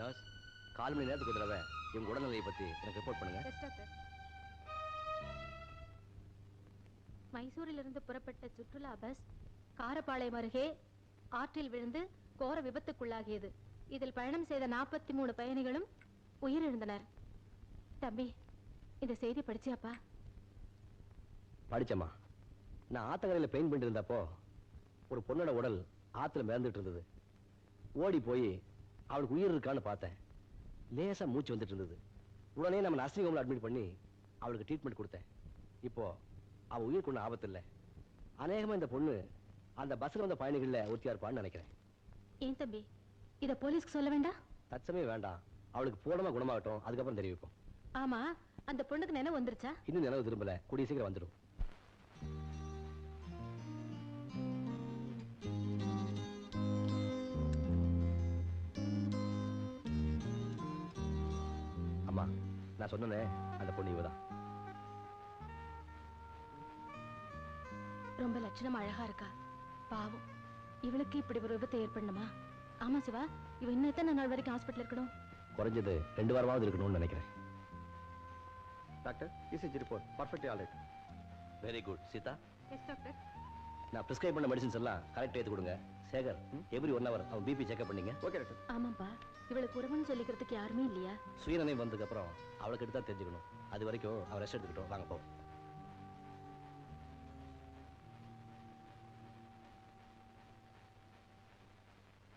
Nurse, 4 மணி நேரத்துக்கு ஒரு தடவை இவங்க உடல்நிலையை பத்தி எனக்கு ரிப்போர்ட் பண்ணுங்க. மைசூரிலிருந்து புறப்பட்ட சுற்றுலா பஸ் காரப்பாளையம் அருகே ஆற்றில் விழுந்து கோர விபத்துக்குள்ளாகியது. இதில் பயணம் செய்த 43 பயணிகளும் உயிரிழந்தனர். தம்பி, இந்த செய்தி படிச்சியாப்பா? படிச்சம்மா. நான் ஆத்தங்கரையில் பெயிண்ட் பண்ணிட்டு இருந்தப்போ ஒரு பொண்ணோட உடல் ஆத்துல மிதந்துட்டு இருந்தது. ஓடி போய் அவளுக்கு உயிர் இருக்கான்னு பார்த்தேன். லேசா மூச்சு வந்துட்டு இருந்தது. உடனே நம்ம நர்சிங் ஹோம்ல அட்மிட் பண்ணி அவளுக்கு ட்ரீட்மெண்ட் கொடுத்தேன். இப்போ அவ உயிருக்கு ஒன்றும் ஆபத்து இல்லை. அநேகமா இந்த பொண்ணு அந்த பஸ்ல வந்த பயணிகள்ல ஒருத்தியா இருப்பான்னு நினைக்கிறேன். ஏன் தம்பி, இத போலீஸ்க்கு சொல்ல வேண்டாம்? தற்சமே வேண்டாம். அவளுக்கு பூரணமா குணமாகட்டும், அதுக்கப்புறம் தெரிவிப்போம். ஆமா, அந்த பொண்ணுக்கு நினைவு வந்துருச்சா? இன்னும் நினைவு திரும்பல, கூடிய சீக்கிரம் வந்துடும். அம்மா, நான் சொன்னேனே அந்த பொண்ணு இவதான். ரொம்ப லட்சணம் அழகா இருக்கா. பாவம், இவளுக்கு இப்படி ஒரு விபத்து ஏற்படணுமா? ஆமா சிவா, இவ இன்னும் எத்தனை நாள் வரைக்கும் ஹாஸ்பிட்டல் இருக்கணும்? குறைஞ்சது 2 வாரமாவது இருக்கணும்னு நினைக்கிறேன். Doctor, ECG report perfectly alright. Very good. Sita, yes doctor. நான் பிரிஸ்கிரைப் பண்ண மெடிசன்ஸ் எல்லாம் கரெக்ட் எடுத்து கொடுங்க. சேகர், எவ்ரி 1 hour அவன் பிபி செக்அப் பண்ணீங்க. Okay doctor. ஆமாப்பா, இவளுக்கு உறவுன்னு சொல்லிக்கிறதுக்கு யாருமே இல்லையா? சுயநினைவு வந்ததுக்கு அப்புறம் அவளுக்கு எடுத்தா தெரிஞ்சுக்கணும். அது வரைக்கும் அவன் ரெஸ்ட் எடுத்துக்கிட்டோம். வாங்க போ.